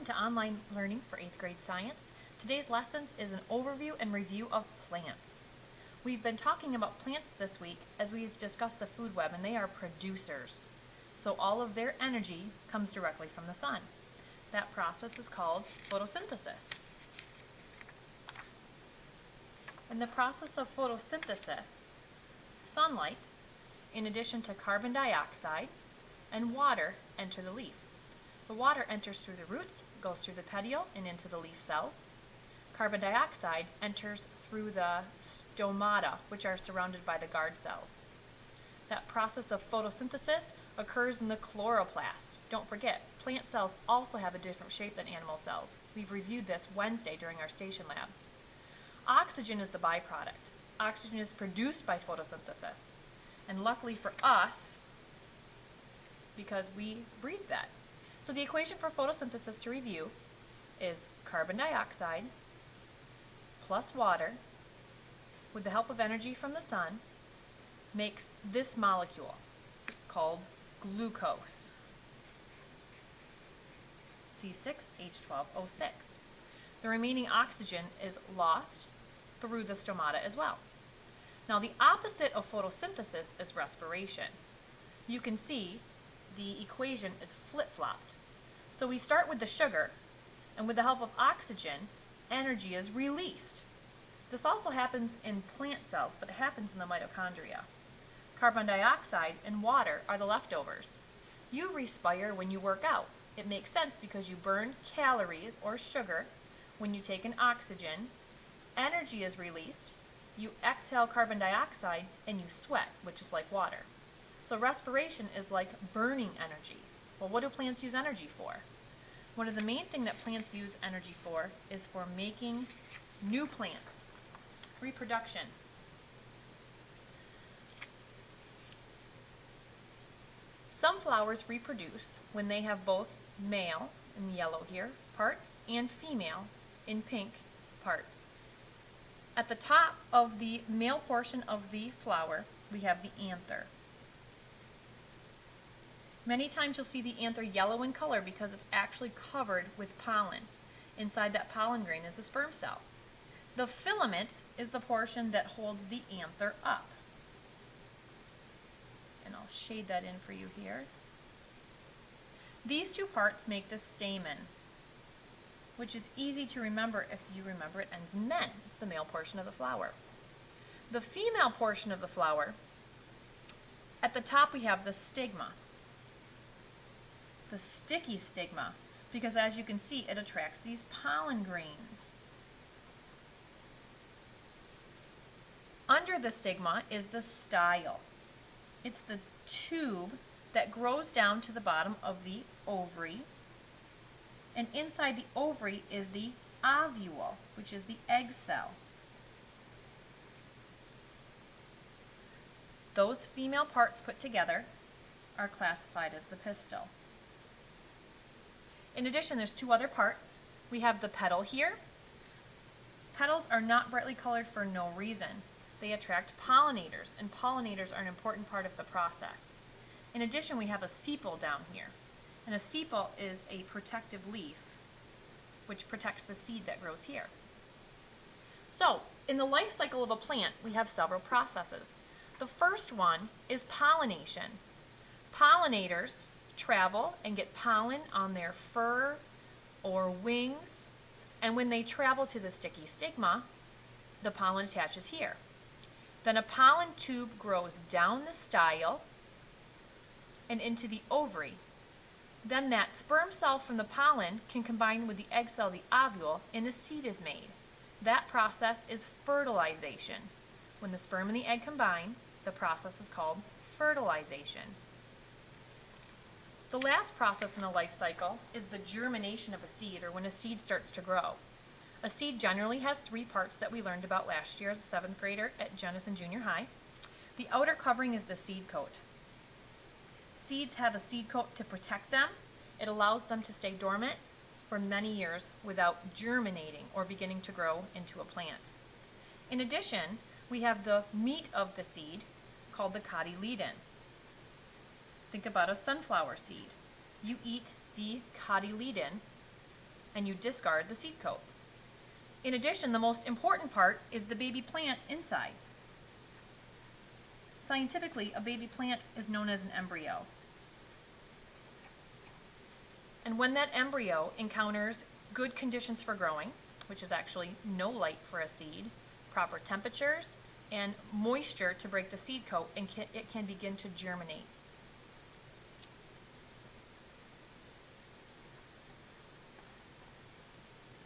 Welcome to Online Learning for 8th grade science. Today's lessons is an overview and review of plants. We've been talking about plants this week as we've discussed the food web, and they are producers. So all of their energy comes directly from the sun. That process is called photosynthesis. In the process of photosynthesis, sunlight, in addition to carbon dioxide and water, enter the leaf. The water enters through the roots, goes through the petiole and into the leaf cells. Carbon dioxide enters through the stomata, which are surrounded by the guard cells. That process of photosynthesis occurs in the chloroplast. Don't forget, plant cells also have a different shape than animal cells. We've reviewed this Wednesday during our station lab. Oxygen is the byproduct. Oxygen is produced by photosynthesis. And luckily for us, because we breathe that. So the equation for photosynthesis, to review, is carbon dioxide plus water with the help of energy from the sun makes this molecule called glucose, C6H12O6. The remaining oxygen is lost through the stomata as well. Now the opposite of photosynthesis is respiration. You can see the equation is flip-flopped. So we start with the sugar, and with the help of oxygen, energy is released. This also happens in plant cells, but it happens in the mitochondria. Carbon dioxide and water are the leftovers. You respire when you work out. It makes sense because you burn calories or sugar when you take in oxygen. Energy is released. You exhale carbon dioxide and you sweat, which is like water. So respiration is like burning energy. Well, what do plants use energy for? One of the main things that plants use energy for is for making new plants, reproduction. Some flowers reproduce when they have both male, in yellow here, parts, and female, in pink, parts. At the top of the male portion of the flower, we have the anther. Many times you'll see the anther yellow in color because it's actually covered with pollen. Inside that pollen grain is a sperm cell. The filament is the portion that holds the anther up. And I'll shade that in for you here. These two parts make the stamen, which is easy to remember if you remember it ends in men. It's the male portion of the flower. The female portion of the flower, at the top we have the stigma. The sticky stigma, because as you can see, it attracts these pollen grains. Under the stigma is the style. It's the tube that grows down to the bottom of the ovary, and inside the ovary is the ovule, which is the egg cell. Those female parts put together are classified as the pistil. In addition, there's two other parts. We have the petal here. Petals are not brightly colored for no reason. They attract pollinators, and pollinators are an important part of the process. In addition, we have a sepal down here. And a sepal is a protective leaf, which protects the seed that grows here. So, in the life cycle of a plant, we have several processes. The first one is pollination. Pollinators travel and get pollen on their fur or wings, and when they travel to the sticky stigma, the pollen attaches here. Then a pollen tube grows down the style and into the ovary. Then that sperm cell from the pollen can combine with the egg cell, the ovule, and a seed is made. That process is fertilization. When the sperm and the egg combine, the process is called fertilization. The last process in a life cycle is the germination of a seed, or when a seed starts to grow. A seed generally has three parts that we learned about last year as a 7th grader at Jenison Junior High. The outer covering is the seed coat. Seeds have a seed coat to protect them. It allows them to stay dormant for many years without germinating or beginning to grow into a plant. In addition, we have the meat of the seed called the cotyledon. Think about a sunflower seed. You eat the cotyledon, and you discard the seed coat. In addition, the most important part is the baby plant inside. Scientifically, a baby plant is known as an embryo. And when that embryo encounters good conditions for growing, which is actually no light for a seed, proper temperatures, and moisture to break the seed coat, and it can begin to germinate.